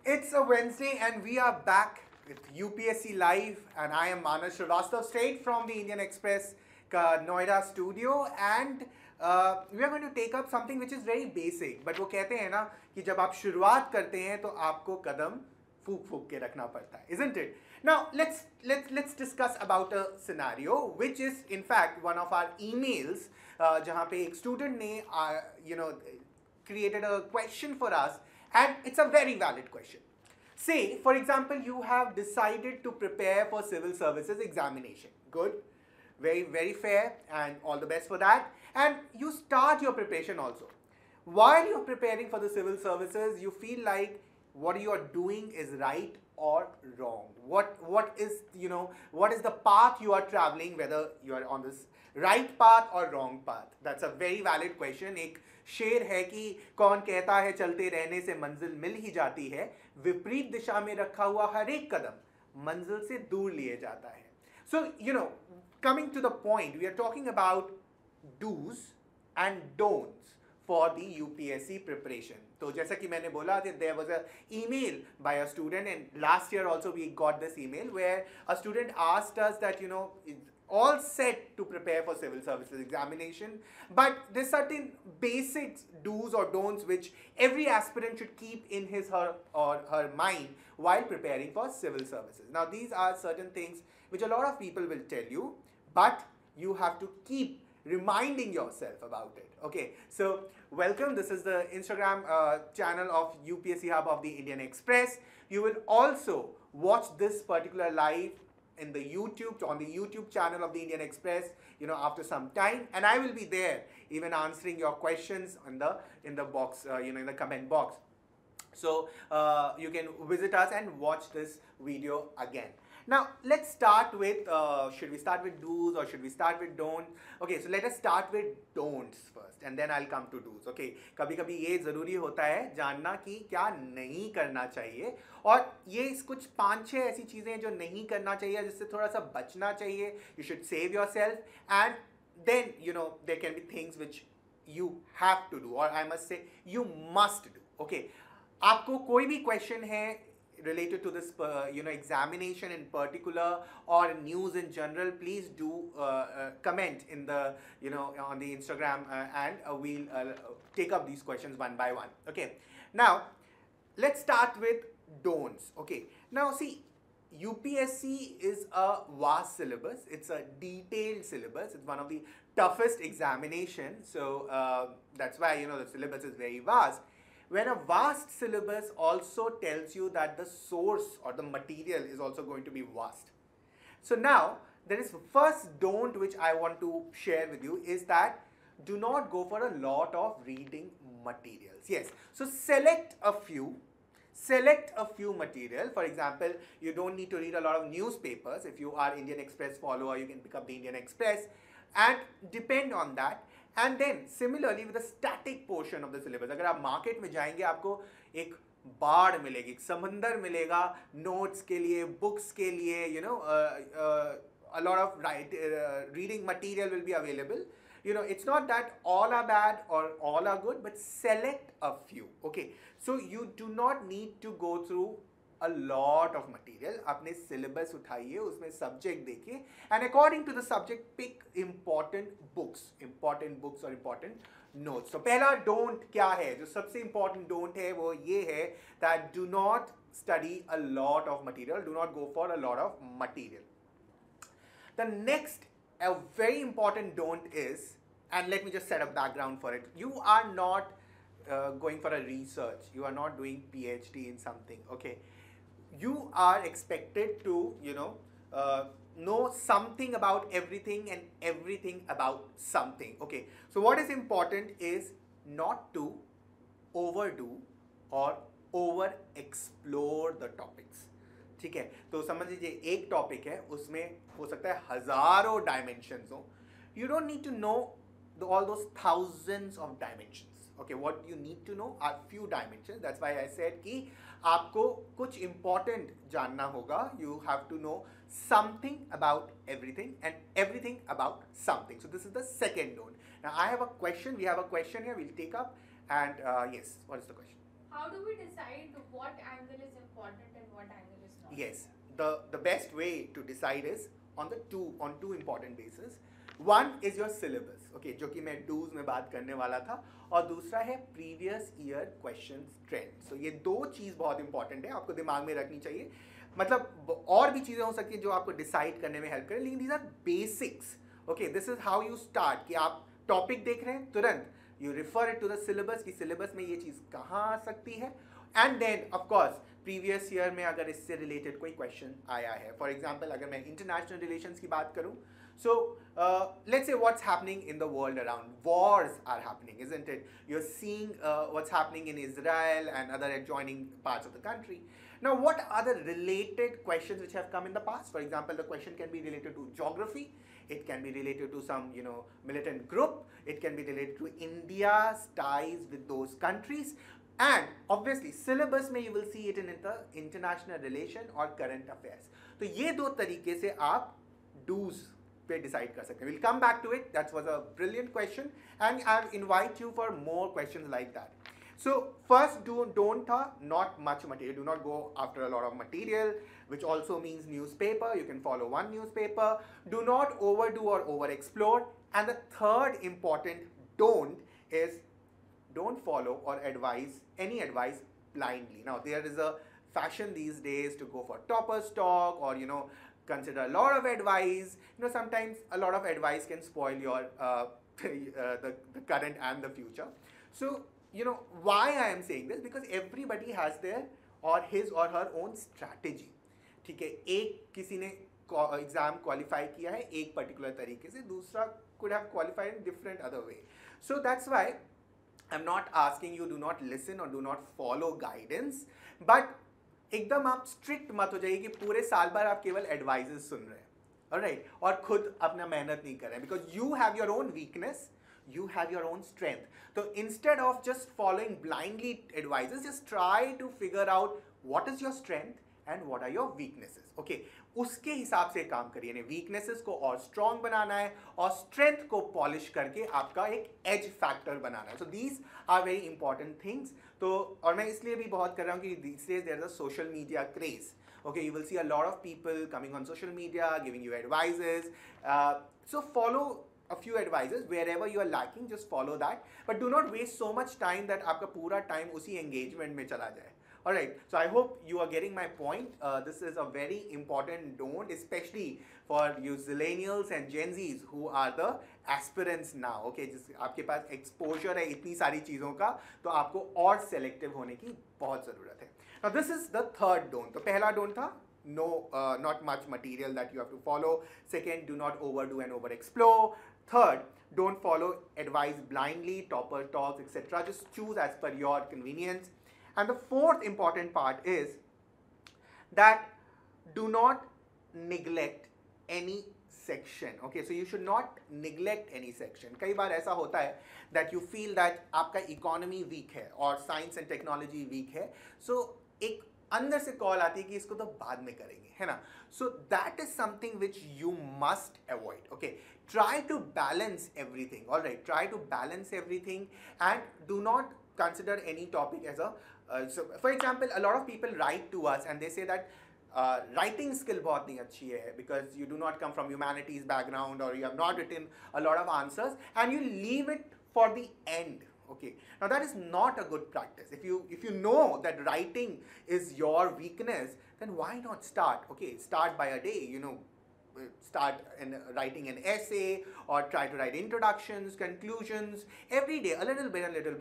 It's a Wednesday and we are back with UPSC Live and I am Manas Srivastav straight from the Indian Express Noida studio and we are going to take up something which is very basic but वो कहते हैं ना कि जब आप शुरुआत करते हैं तो आपको कदम फूक फूक के रखना पड़ता है, isn't it? Now let's discuss about a scenario which is in fact one of our emails जहाँ पे एक student ने created a question for us and it's a very valid question. Say, for example, you have decided to prepare for civil services examination. Good, very fair and all the best for that. And you start your preparation also. While you're preparing for the civil services, you feel like what you are doing is right or wrong. What is the path you are traveling, whether you are on this right path or wrong path? That's a very valid question. एक शेर है कि कौन कहता है चलते रहने से मंजिल मिल ही जाती है, विपरीत दिशा में रखा हुआ हर एक कदम मंजिल से दूर लिए जाता है. So coming to the point, we are talking about do's and don'ts for the UPSC preparation. So जैसा कि मैंने बोला, there was a email by a student and last year also we got this email where a student asked us that all set to prepare for civil services examination, but there's certain basic do's or don'ts which every aspirant should keep in his or her mind while preparing for civil services. Now these are certain things which a lot of people will tell you, but you have to keep reminding yourself about it. Okay, so welcome. This is the Instagram channel of UPSC Hub of the Indian Express. You will also watch this particular live in the on the YouTube channel of the Indian Express, after some time, and I will be there even answering your questions in the box, in the comment box. So you can visit us and watch this video again. Now let's start with, should we start with do's or should we start with don'ts? Okay, so let us start with don'ts first and then I'll come to do's. Okay, कभी कभी ये ज़रूरी होता है जानना कि क्या नहीं करना चाहिए, और ये कुछ 5-6 ऐसी चीज़ें जो नहीं करना चाहिए, जिससे थोड़ा सा बचना चाहिए. You should save yourself and then there can be things which you have to do, or I must say you must do. Okay, आपको कोई भी क्वेश्चन है related to this examination in particular or news in general, please do comment in the on the Instagram and we'll take up these questions one by one. Okay, now let's start with don'ts. Okay, now see, UPSC is a vast syllabus. It's a detailed syllabus. It's one of the toughest examinations, so that's why the syllabus is very vast. When a vast syllabus also tells you that the source or the material is also going to be vast. So now, there is first don't which I want to share with you is that do not go for a lot of reading materials. Yes, so select a few material. For example, you don't need to read a lot of newspapers. If you are Indian Express follower, you can pick up the Indian Express and depend on that. And then similarly with the static portion of the syllabus, अगर आप market में जाएंगे आपको एक बाढ़ मिलेगी, एक समंदर मिलेगा नोट्स के लिए, बुक्स के लिए, a lot of reading material will be available. It's not that all are bad or all are good, but select a few. Okay, so you do not need to go through a lot of material. अपने syllabus उठाइए, उसमें subject देखिए, and according to the subject pick important books or important notes. So पहला don't क्या है, जो सबसे important don't है वो ये है that do not study a lot of material, do not go for a lot of material. The next, a very important don't is, and let me just set a background for it. You are not going for a research. You are not doing PhD in something. Okay, you are expected to know something about everything and everything about something. Okay, so what is important is not to overdo or over explore the topics. ठीक है, तो समझ लीजिए एक topic है, उसमें हो सकता है हजारों डायमेंशंस हो. You don't need to know all those thousands of dimensions. Okay, what you need to know are few dimensions. That's why I said कि आपको कुछ important जानना होगा. You have to know something about everything and everything about something. So this is the second note. Now I have a question. We have a question here. We'll take up. And yes, what is the question? How do we decide what angle is important and what angle is not? Yes, the best way to decide is on two important bases. One is your syllabus, okay, जो कि मैं do's में बात करने वाला था, और दूसरा है previous year questions trend. So ये दो चीज़ बहुत important है, आपको दिमाग में रखनी चाहिए. मतलब और भी चीज़ें हो सकती हैं जो आपको डिसाइड करने में हेल्प करें, लेकिन these are basics. Okay, this is how you start कि आप टॉपिक देख रहे हैं, तुरंत you refer it to the syllabus कि syllabus में ये चीज़ कहाँ आ सकती है, and then of course previous year में अगर इससे रिलेटेड कोई क्वेश्चन आया है. फॉर एग्जाम्पल अगर मैं इंटरनेशनल रिलेशंस की बात करूं, so let's say what's happening in the world around. Wars are happening, isn't it? You are seeing what's happening in Israel and other adjoining parts of the country. Now, what are the related questions which have come in the past? For example, the question can be related to geography. It can be related to some, militant group. It can be related to India's ties with those countries. And obviously, syllabus में you will see it in the international relation or current affairs. तो ये दो तरीके से आप do's पे decide कर सकते हैं. We'll come back to it. That was a brilliant question, and I'll invite you for more questions like that. So first don't था not much material. Do not go after a lot of material, which also means newspaper. You can follow one newspaper. Do not overdo or over explore. And the third important don't is don't follow or advise any advice blindly. Now there is a fashion these days to go for topper's talk or consider a lot of advice. Sometimes a lot of advice can spoil your the current and the future. So why I am saying this, because everybody has their or his or her own strategy. ठीक है, एक किसी ने exam qualify किया है एक particular तरीके से, दूसरा could have qualified in different other way. So that's why I'm not asking you do not listen or do not follow guidance, but एकदम आप स्ट्रिक्ट मत हो जाइए कि पूरे साल भर आप केवल एडवाइजेस सुन रहे हैं, ऑलराइट, और खुद अपना मेहनत नहीं कर रहे हैं, because you have your own weakness, you have your own strength. So instead of just following blindly advices, just try to figure out what is your strength and what are your weaknesses. Okay, उसके हिसाब से काम करिए. यानी weaknesses को और strong बनाना है और strength को polish करके आपका एक edge factor बनाना है. So these are very important things. तो और मैं इसलिए भी बहुत कर रहा हूँ कि these days there is a social media craze. Okay, you will see a lot of people coming on social media giving you advices. So follow a few advices wherever you are lacking, just follow that, but do not waste so much time that आपका पूरा time उसी engagement में चला जाए. Alright, so I hope you are getting my point. This is a very important don't, especially for you zillennials and Gen Zs who are the aspirants now. Okay, जिस आपके पास exposure है इतनी सारी चीज़ों का, तो आपको और selective होने की बहुत ज़रूरत है. Now this is the third don't. तो पहला don't था no, not much material that you have to follow. Second, do not overdo and over explore. Third, don't follow advice blindly, topper talks, etc. Just choose as per your convenience. And the fourth important part is that do not neglect any section. Okay, so you should not neglect any section. कई बार ऐसा होता है that you feel that आपका economy weak है और science and technology weak है, so एक अंदर से कॉल आती है कि इसको तो बाद में करेंगे, है ना. So that is something which you must avoid. Okay, try to balance everything. Alright, try to balance everything and do not consider any topic as a so for example, a lot of people write to us and they say that writing skill बहुत नहीं अच्छी है because you do not come from humanities background or you have not written a lot of answers and you leave it for the end. Okay, now that is not a good practice. If you know that writing is your weakness, then why not start? Okay, start by a day, start in writing an essay or try to write introductions, conclusions, every day a little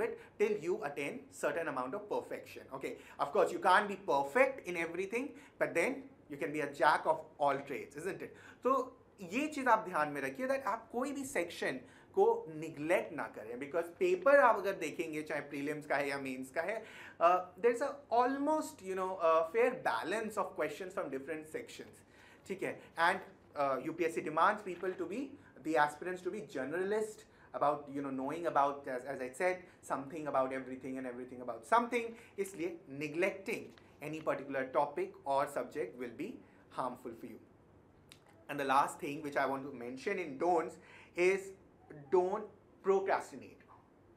bit till you attain certain amount of perfection. Okay, of course you can't be perfect in everything, but then you can be a jack of all trades, isn't it? So ये चीज़ आप ध्यान में रखिए that आप कोई भी section को neglect ना करें, बिकॉज पेपर आप अगर देखेंगे चाहे प्रीलिम्स का है या मेंस का है, there is a almost fair balance of questions from different sections. ठीक है, and UPSC demands people to be, the aspirants to be generalist about knowing about, as I said, something about everything and everything about something. इसलिए neglecting any particular topic or subject will be harmful for you. And the last thing which I want to mention in don'ts is don't procrastinate.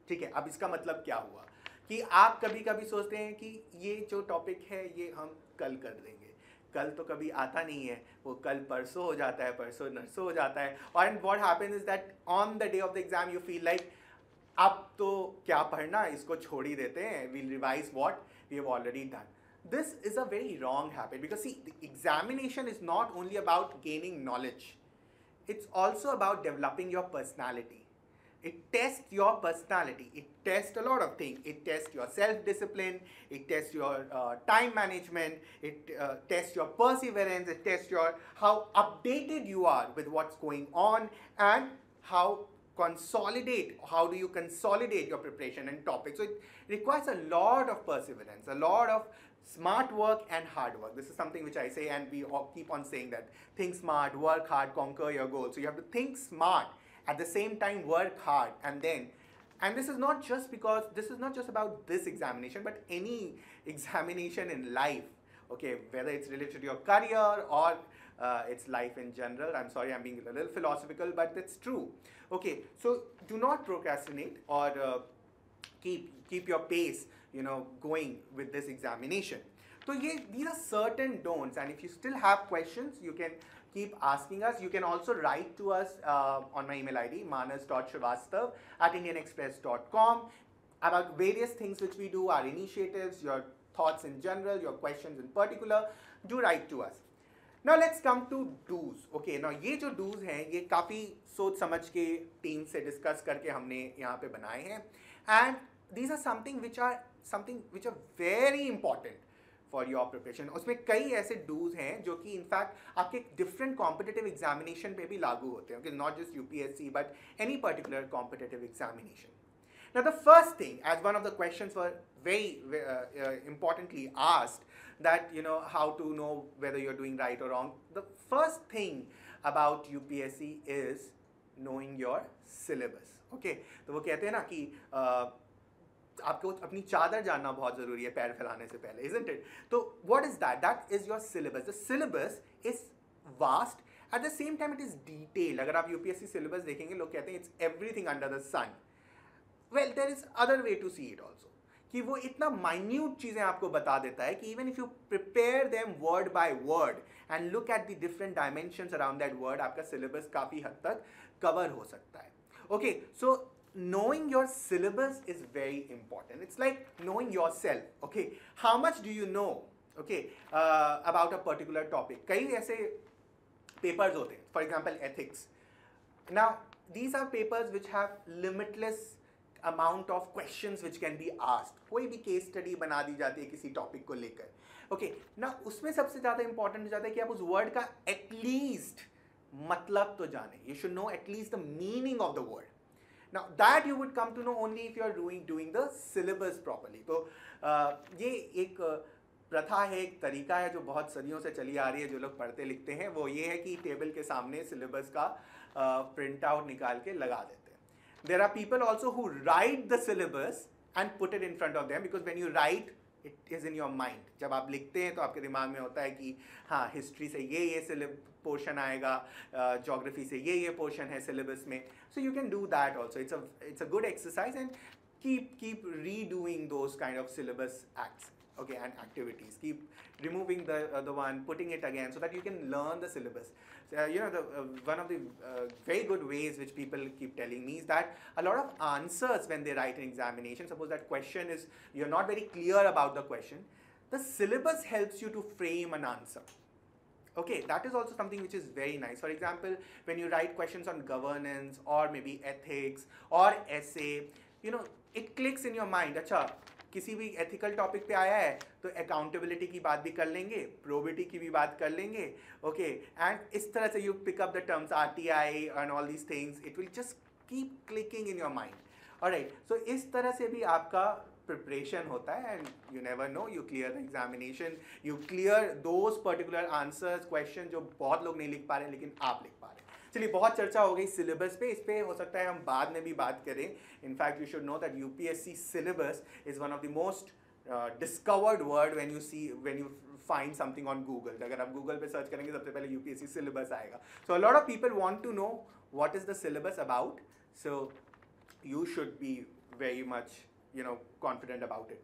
ठीक है, अब इसका मतलब क्या हुआ कि आप कभी कभी सोचते हैं कि ये जो टॉपिक है ये हम कल कर लेंगे, कल तो कभी आता नहीं है, वो कल परसों हो जाता है, परसों नरसों हो जाता है, और and what happens is that on the day of the exam you feel like अब तो क्या पढ़ना, इसको छोड़ ही देते हैं, we'll revise what we have already done. This is a very wrong habit, because see, the examination is not only about gaining knowledge, it's also about developing your personality. It tests your personality, it tests a lot of things. It tests your self-discipline, it tests your time management, it tests your perseverance, it tests your how updated you are with what's going on, and how do you consolidate your preparation and topics. So it requires a lot of perseverance, a lot of smart work and hard work. This is something which I say, and we all keep on saying that think smart, work hard, conquer your goals. So you have to think smart, at the same time work hard, and this is not just because this is not just about this examination, but any examination in life, okay, whether it's related to your career or it's life in general. I'm sorry, I'm being a little philosophical, but it's true. Okay, so do not procrastinate, or keep your pace, going with this examination. So these are certain don'ts, and if you still have questions, you can keep asking us. You can also write to us on my email ID, manas.srivastav@indianexpress.com, about various things which we do, our initiatives, your thoughts in general, your questions in particular. Do write to us. Now let's come to do's. Okay, now ये जो do's हैं, ये काफ़ी सोच समझ के team से discuss करके हमने यहाँ पे बनाए हैं, and these are something which are very important for your preparation. उसमें कई ऐसे do's हैं जो कि इनफैक्ट आपके different competitive examination पे भी लागू होते हैं, okay, not just UPSC but any particular competitive examination. Now the first thing, as one of the questions were very importantly asked, that how to know whether you're doing right or wrong, the first thing about UPSC is knowing your syllabus. Okay, तो वो कहते हैं ना कि आपको अपनी चादर जानना बहुत ज़रूरी है पैर फैलाने से पहले, isn't it? तो what is that? That is your syllabus. The syllabus is vast, at the same time it is detailed. अगर आप UPSC syllabus देखेंगे, लोग कहते हैं it's everything under the sun. Well, there is other way to see it also, कि वो इतना minute चीज़ें आपको बता देता है कि even if you prepare them word by word and look at the different dimensions around that word, आपका syllabus काफ़ी हद तक cover हो सकता है. Okay, so knowing your syllabus is very important. It's like knowing yourself. Okay, how much do you know, okay, about a particular topic. कई ऐसे papers होते हैं, for example ethics. Now these are papers which have limitless amount of questions which can be asked. कोई भी case study बना दी जाती है किसी topic को लेकर. Okay, now उसमें सबसे ज़्यादा important हो जाता है कि आप उस word का at least मतलब तो जाने. You should know at least the meaning of the word. Now that you would come to know only if you are doing the syllabus properly. तो ये एक प्रथा है, एक तरीका है जो बहुत सदियों से चली आ रही है. जो लोग पढ़ते लिखते हैं वो ये है कि टेबल के सामने syllabus का प्रिंट आउट निकाल के लगा देते हैं. There are people also who write the syllabus and put it in front of them, because when you write it is in your mind. जब आप लिखते हैं तो आपके दिमाग में होता है कि हाँ हिस्ट्री से ये पोर्शन आएगा, जोग्राफी से ये पोर्शन है सिलेबस में. So you can do that also. It's a good exercise, and keep redoing those kind of syllabus acts, okay, and activities. Keep removing the one, putting it again, so that you can learn the syllabus. One of the very good ways which people keep telling me is that a lot of answers when they write an examination, suppose that question is, you're not very clear about the question, the syllabus helps you to frame an answer. Okay, that is also something which is very nice. For example, when you write questions on governance or maybe ethics or essay, it clicks in your mind. अच्छा, किसी भी ethical topic पे आया है तो accountability की बात भी कर लेंगे, probity की भी बात कर लेंगे, okay, and इस तरह से you pick up the terms RTI and all these things. It will just keep clicking in your mind. Alright, so इस तरह से भी आपका preparation होता है, and you never know, you clear the examination, you clear those particular answers, questions जो बहुत लोग नहीं लिख पा रहे हैं लेकिन आप लिख पा रहे हैं. चलिए, बहुत चर्चा हो गई सिलेबस पे. इस पे हो सकता है हम बाद में भी बात करें. In fact you should know that UPSC syllabus is one of the most discovered word when you find something on Google. अगर आप गूगल पे सर्च करेंगे सबसे पहले यूपीएससी सिलेबस आएगा. So a lot of people want to know what is the syllabus about. So you should be very much confident about it.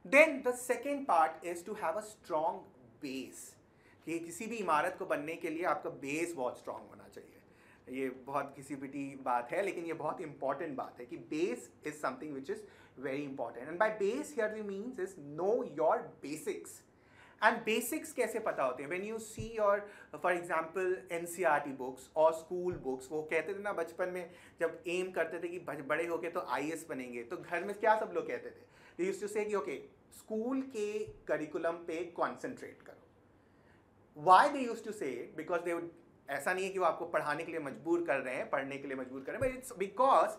Then the second part is to have a strong base. कि किसी भी इमारत को बनने के लिए आपका base बहुत स्ट्रांग होना चाहिए. ये बहुत किसी पिटी बात है, लेकिन ये बहुत इंपॉर्टेंट बात है कि base is something which is very important. And by base here we means is know your basics. And basics कैसे पता होते हैं? When you see your for example NCERT books और स्कूल बुक्स, वो कहते थे ना बचपन में जब एम करते थे कि बड़े होके तो आईएएस बनेंगे, तो घर में क्या सब लोग कहते थे? दे यूज्ड टू से कि ओके स्कूल के करिकुलम पे कॉन्सेंट्रेट करो. व्हाई दे यूज्ड टू से इट? बिकॉज दे वुड, ऐसा नहीं है कि वो आपको पढ़ाने के लिए मजबूर कर रहे हैं, पढ़ने के लिए मजबूर कर रहे हैं, but it's because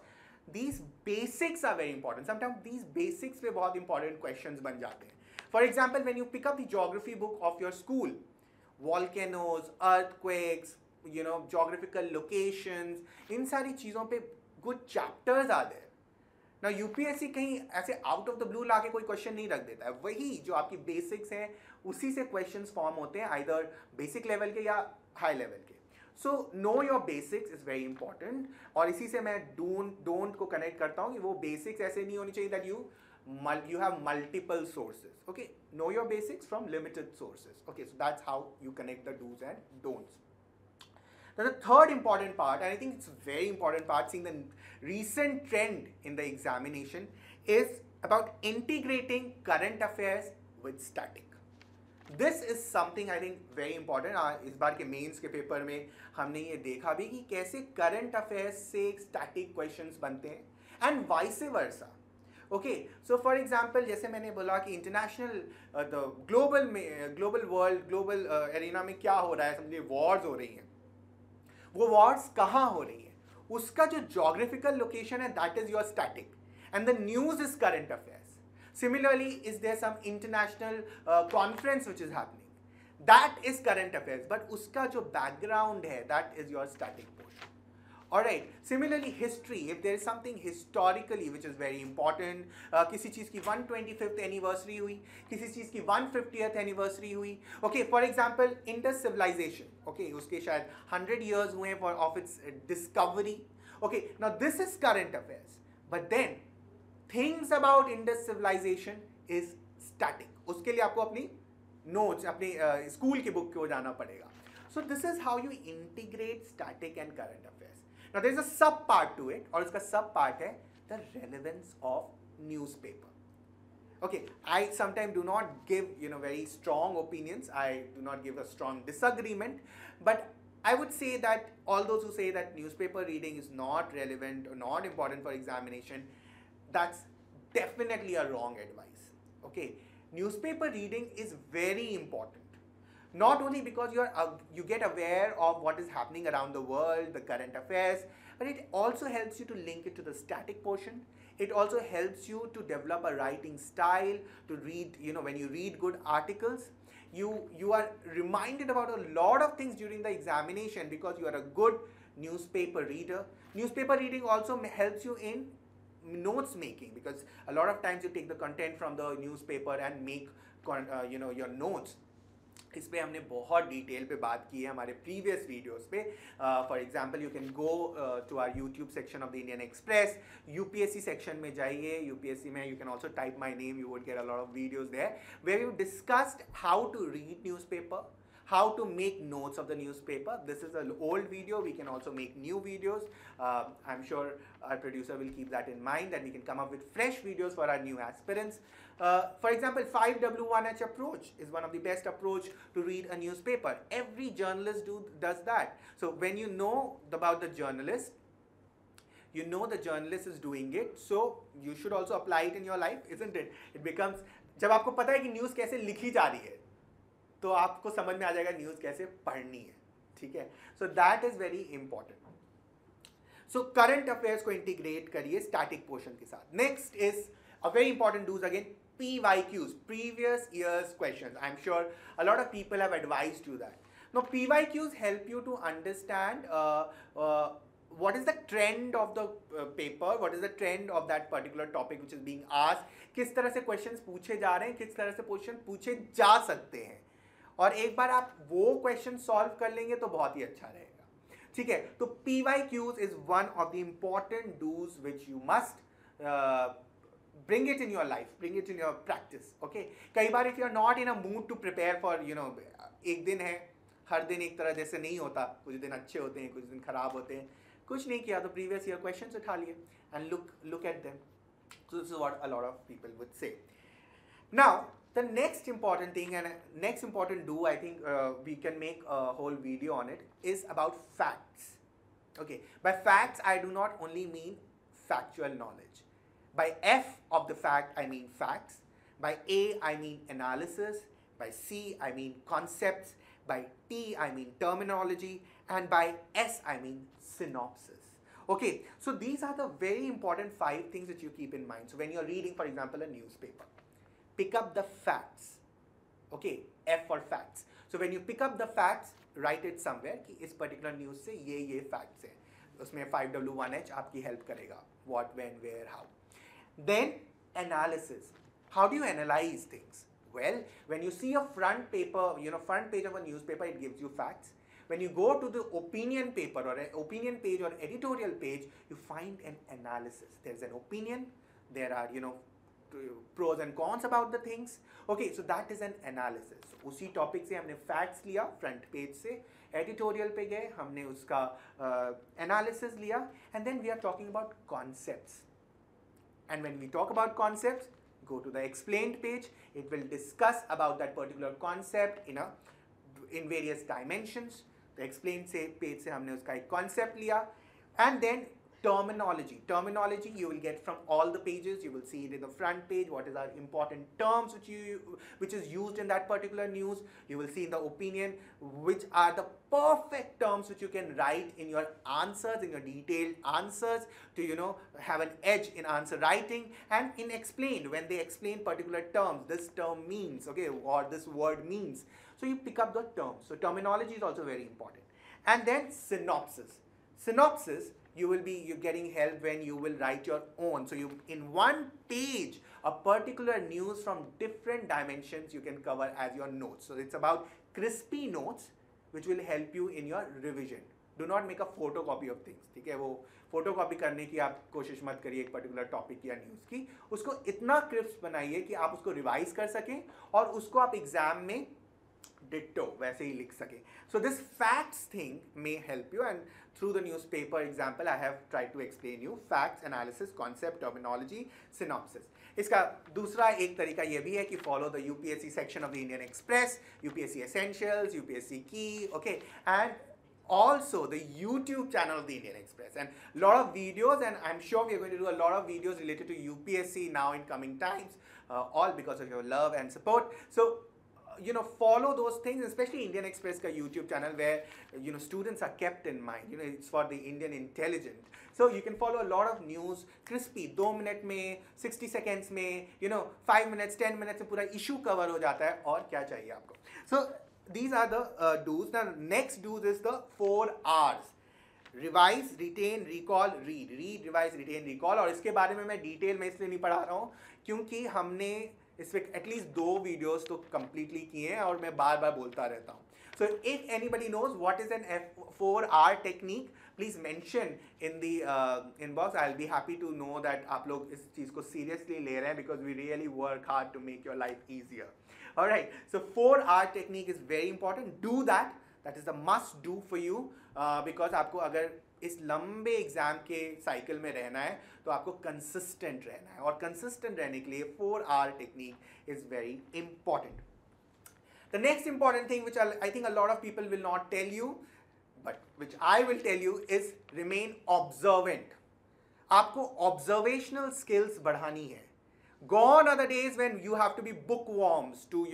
these basics are very important. Sometimes these basics पे बहुत important questions बन जाते हैं. For example, when you pick up the geography book of your school, volcanoes, earthquakes, geographical locations, इन सारी चीज़ों पे good chapters are there. Now UPSC कहीं ऐसे out of the blue लाके कोई question नहीं रख देता है. वही जो आपकी basics हैं उसी से questions form होते हैं, either basic level के या high level के. So know your basics is very important. और इसी से मैं don't को connect करता हूँ कि वो basics ऐसे नहीं होनी चाहिए that you have multiple sources. Okay, know your basics from limited sources. Okay, so that's how you connect the do's and don'ts. Now the third important part, and I think it's a very important part, seeing the recent trend in the examination, is about integrating current affairs with static. This is something I think very important. इस बार के mains के paper में हमने ये देखा भी कि कैसे करंट अफेयर्स से स्टैटिक क्वेश्चंस बनते हैं and vice versa. Okay, so for example जैसे मैंने बोला कि international global world, global arena में क्या हो रहा है, समझिए वॉर्स हो रही हैं. वो वॉर्स कहाँ हो रही हैं, उसका जो जोग्राफिकल लोकेशन है that is your static, and the news is current affairs. Similarly, is there some international conference which is happening? That is current affairs, but uska jo background hai, that is your static portion. Alright, similarly history, if there is something historically which is very important, किसी चीज़ की 125th anniversary हुई, किसी चीज़ की 150th anniversary हुई. Okay, for example, Indus civilization, okay, उसके शायद 100 years हुए हैं of its discovery. Okay, now this is current affairs, but then things about Indus civilization is static. उसके लिए आपको अपनी notes, अपनी स्कूल की बुक को जाना पड़ेगा. So this is how you integrate static and current affairs. Now there is a sub part to it, और उसका sub part है the relevance of newspaper. Okay, I sometimes do not give very strong opinions. I do not give a strong disagreement, but I would say that all those who say that newspaper reading is not relevant or not important for examination, that's definitely a wrong advice. Okay, newspaper reading is very important, not only because you get aware of what is happening around the world, the current affairs, but it also helps you to link it to the static portion. It also helps you to develop a writing style, to read, when you read good articles, you are reminded about a lot of things during the examination because you are a good newspaper reader. Newspaper reading also helps you in notes making, because a lot of times you take the content from the newspaper and make your notes. इस पे हमने बहुत detail पे बात की है हमारे previous videos पे. For example you can go to our YouTube section of the Indian Express, UPSC section में जाइए. यूपीएससी में you can also type my name, you would get a lot of videos there where we discussed how to read newspaper, how to make notes of the newspaper. This is an old video. We can also make new videos. I'm sure our producer will keep that in mind, that we can come up with fresh videos for our new aspirants. For example, 5W1H approach is one of the best approach to read a newspaper. Every journalist does that. So when you know about the journalist, you know the journalist is doing it, so you should also apply it in your life, isn't it? It becomes, जब आपको पता है कि news कैसे लिखी जा रही है तो आपको समझ में आ जाएगा न्यूज़ कैसे पढ़नी है. ठीक है, so that is very important. So current affairs को इंटीग्रेट करिए स्टैटिक पोर्शन के साथ. Next is a very important dos again, PYQs, previous years questions. I'm sure a lot of people have advised you that. Now PYQs help you to understand what is the trend of the paper, what is the trend of that particular topic which is being asked, किस तरह से questions पूछे जा रहे हैं, किस तरह से question पूछे जा सकते हैं, और एक बार आप वो क्वेश्चन सॉल्व कर लेंगे तो बहुत ही अच्छा रहेगा. ठीक है, तो PYQs is one of the important dos which you must bring it in your life, bring it in your practice. Okay, कई बार if you are not in a mood to prepare for, एक दिन है, हर दिन एक तरह जैसे नहीं होता, कुछ दिन अच्छे होते हैं, कुछ दिन खराब होते हैं, कुछ नहीं किया तो प्रीवियस ईयर क्वेश्चंस उठा लिए and look at them. So this is what a lot of people would say. Now the next important thing and next important do, I think we can make a whole video on it, is about facts. Okay, by facts I do not only mean factual knowledge. By F of the fact I mean facts. By A I mean analysis. By C I mean concepts. By T I mean terminology. And by S I mean synopsis. Okay, so these are the very important 5 things that you keep in mind. So when you're reading, for example, a newspaper, pick up the facts. Okay, F for facts. So when you pick up the facts, write it somewhere कि इस particular news से ये facts हैं. उसमें 5W1H आपकी help करेगा. What, when, where, how. Then analysis. How do you analyze things? Well, when you see a front paper, front page of a newspaper, it gives you facts. When you go to the opinion paper or opinion page or editorial page, you find an analysis. There's an opinion. There are, pros and cons about the things. Okay, so that is an analysis. So, उसी topic से हमने facts लिया front page से, editorial पे गए, हमने उसका analysis लिया, and then we are talking about concepts. And when we talk about concepts, go to the explained page. It will discuss about that particular concept in various dimensions. The explained page से हमने उसका एक concept लिया, and then terminology you will get from all the pages. You will see it in the front page, what is our important terms which is used in that particular news. You will see in the opinion which are the perfect terms which you can write in your answers, in your detailed answers, to have an edge in answer writing. And in explained, when they explain particular terms, this term means, okay, or this word means, so you pick up the terms. So terminology is also very important. And then synopsis, you're getting help when you will write your own. So in one page, a particular news from different dimensions you can cover as your notes. So it's about crispy notes which will help you in your revision. Do not make a photocopy of things. ठीक है, वो photocopy करने की आप कोशिश मत करिए एक particular topic या news की. उसको इतना crisp बनाइए कि आप उसको revise कर सकें और उसको आप exam में ditto वैसे ही लिख सके. So this facts thing may help you, and through the newspaper example I have tried to explain you facts, analysis, concept, terminology, synopsis. इसका दूसरा एक तरीका ये भी है कि follow the UPSC section of the Indian Express, UPSC Essentials, UPSC Key, okay, and also the YouTube channel of the Indian Express, and a lot of videos, and I'm sure we are going to do a lot of videos related to UPSC now in coming times, all because of your love and support. So follow those things, especially Indian Express ka YouTube channel, where students are kept in mind. It's for the Indian intelligent. So you can follow a lot of news crispy, 2 minutes में, 60 seconds में, 5 minutes, 10 minutes में पूरा issue cover हो जाता है. और क्या चाहिए आपको? So these are the do's. Now next do's is the 4 R's. Revise, retain, recall, read. Read, revise, retain, recall. और इसके बारे में मैं डिटेल में इसलिए नहीं पढ़ा रहा हूँ क्योंकि हमने इसमें एटलीस्ट 2 वीडियोस तो कंप्लीटली किए हैं और मैं बार बार बोलता रहता हूँ. So if anybody knows what is an F4R technique, please mention in the inbox. I'll be happy to know that आप लोग इस चीज़ को seriously ले रहे हैं, because we really work hard to make your life easier. Alright, so 4R technique is very important. Do that. That is the must do for you, because आपको अगर इस लंबे एग्जाम के साइकिल में रहना है तो आपको कंसिस्टेंट रहना है, और कंसिस्टेंट रहने के लिए 4R technique is very important. The next important thing which I think a lot of people will not tell you, but which I will tell you, is remain observant. आपको observational skills बढ़ानी है. Gone are the days when you have to be bookworms to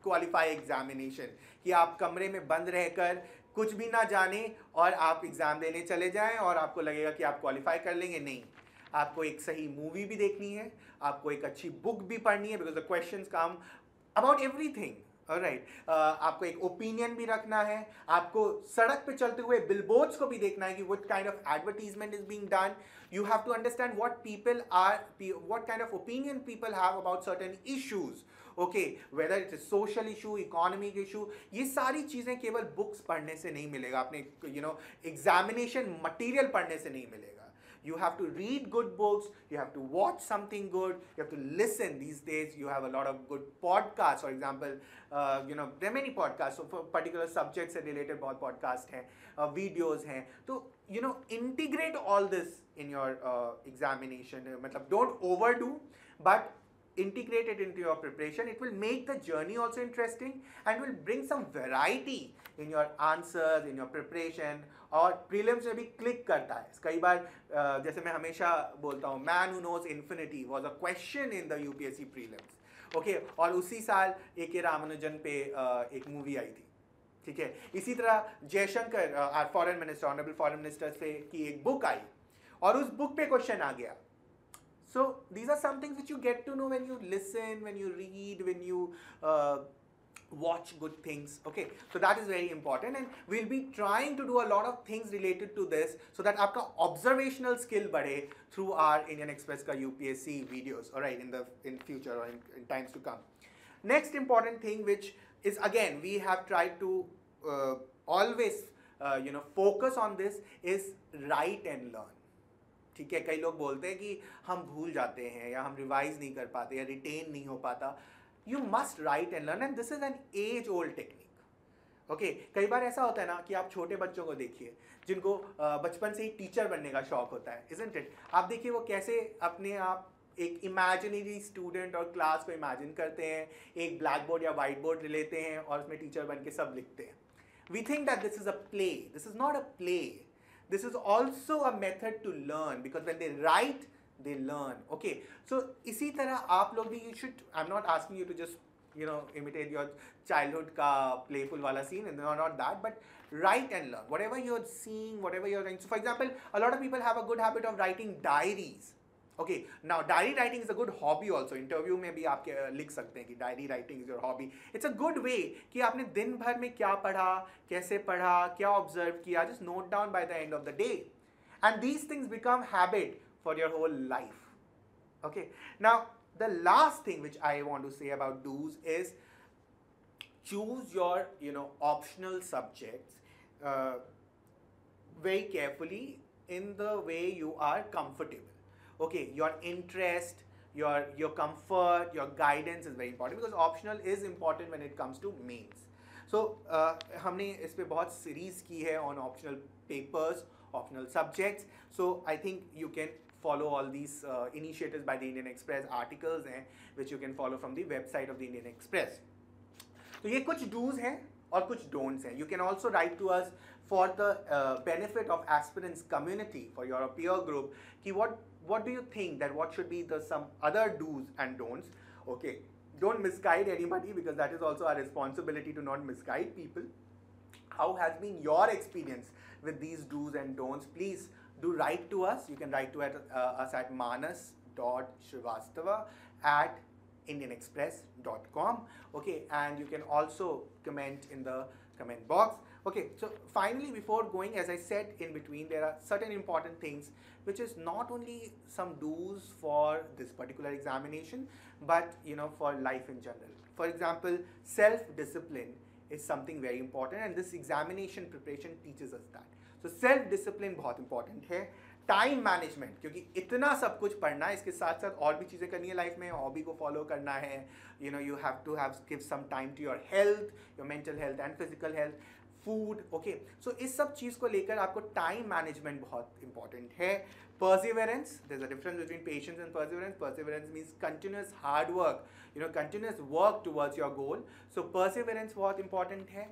qualify examination, कि आप कमरे में बंद रहकर कुछ भी ना जाने और आप एग्जाम देने चले जाएं और आपको लगेगा कि आप क्वालिफाई कर लेंगे. नहीं, आपको एक सही मूवी भी देखनी है, आपको एक अच्छी बुक भी पढ़नी है, because the questions come about everything. Alright, आपको एक ओपिनियन भी रखना है, आपको सड़क पे चलते हुए बिलबोर्ड्स को भी देखना है कि what kind of advertisement is being done. You have to understand what kind of opinion people have about certain issues. Okay, whether it is social issue, economic issue, ये सारी चीज़ें केवल बुक्स पढ़ने से नहीं मिलेगा, अपने एग्जामिनेशन मटेरियल पढ़ने से नहीं मिलेगा. You have to read good books, you have to watch something good, you have to listen. These days you have a lot of good podcasts. For example, there are many podcasts, so for particular subjects se related बहुत podcast हैं, videos हैं. तो integrate all this in your examination. मतलब don't overdo, but integrate it into your preparation. It will make the journey also interesting and will bring some variety in your answers, in your preparation. और prelims में भी click करता है कई बार. जैसे मैं हमेशा बोलता हूँ, man who knows infinity was a question in the UPSC prelims. Okay, और उसी साल ए.के. रामानुजन पे एक मूवी आई थी. ठीक है, इसी तरह Jaishankar foreign minister, honourable foreign minister से की एक बुक आई और उस बुक पे क्वेश्चन आ गया. So these are some things which you get to know when you listen, when you read, when you watch good things. Okay, so that is very important, and we'll be trying to do a lot of things related to this so that आपका observational skill बढ़े through our Indian Express का UPSC videos. All right, in future or in times to come. Next important thing, which is again we have tried to always focus on this, is write and learn. ठीक है, कई लोग बोलते हैं कि हम भूल जाते हैं या हम रिवाइज नहीं कर पाते या रिटेन नहीं हो पाता. You must write and learn, and this is an age old technique. Okay, कई बार ऐसा होता है ना कि आप छोटे बच्चों को देखिए जिनको बचपन से ही टीचर बनने का शौक होता है, इजंट इट. आप देखिए वो कैसे अपने आप एक इमेजिनरी स्टूडेंट और क्लास को इमेजिन करते हैं, एक ब्लैक बोर्ड या वाइट बोर्ड लेते हैं और उसमें टीचर बन के सब लिखते हैं. We think that this is a play. This is not a play. This is also a method to learn, because when they write, they learn. Okay, so इसी तरह आप लोग भी, you should, I'm not asking you to just imitate your childhood का playful वाला scene, and not that, but write and learn. Whatever you're seeing, whatever you're going. So for example, a lot of people have a good habit of writing diaries. Okay, now diary writing is a good hobby also. Interview में भी आप लिख सकते हैं कि diary writing is your hobby. It's a good way कि आपने दिन भर में क्या पढ़ा, कैसे पढ़ा, क्या observe किया, just note down by the end of the day. And these things become habit for your whole life. Okay, now the last thing which I want to say about do's is choose your optional subjects very carefully in the way you are comfortable. Okay, your interest, your comfort, your guidance is very important, because optional is important when it comes to mains. So हमने इस पे बहुत series की है on optional papers, optional subjects. So I think you can follow all these initiatives by the Indian Express, articles हैं which you can follow from the website of the Indian Express. तो ये कुछ do's हैं और कुछ don'ts हैं. You can also write to us for the benefit of aspirants community, for your peer group, कि what do you think that what should be the some other do's and don'ts. Okay, don't misguide anybody, because that is also our responsibility to not misguide people. How has been your experience with these do's and don'ts? Please do write to us. You can write to us at manas.shrivastava@indianexpress.com. Okay, and you can also comment in the comment box. Okay, so finally, before going, as I said in between, there are certain important things which is not only some do's for this particular examination, but for life in general. For example, self-discipline is something very important, and this examination preparation teaches us that. So self-discipline बहुत important है. Time management, क्योंकि इतना सब कुछ पढ़ना है, इसके साथ साथ और भी चीज़ें करनी है लाइफ में. हॉबी को फॉलो करना है, you have to give some time to your health, your mental health and physical health, food. Okay, so इस सब चीज़ को लेकर आपको टाइम मैनेजमेंट बहुत इंपॉर्टेंट है. Perseverance, there's a difference between patience and perseverance. Perseverance means continuous hard work, continuous work towards your goal. So perseverance बहुत important है.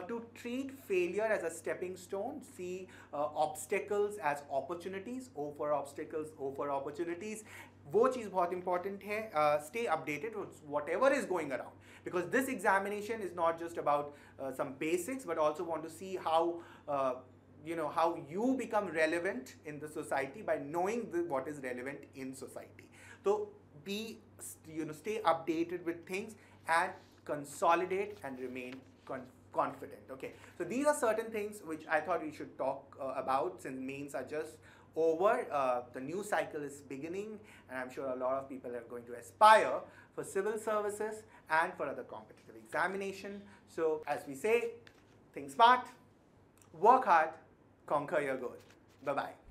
To treat failure as a stepping stone, see obstacles as opportunities. O for obstacles, O for opportunities. वो चीज़ बहुत important है. Stay updated with whatever is going around, because this examination is not just about some basics, but also want to see how how you become relevant in the society by knowing what is relevant in society. So stay updated with things and consolidate and remain confident. Okay, so these are certain things which I thought we should talk about, since mains are just over. The new cycle is beginning, and I'm sure a lot of people are going to aspire for civil services and for other competitive examination. So as we say, think smart, work hard, conquer your goal. Bye-bye.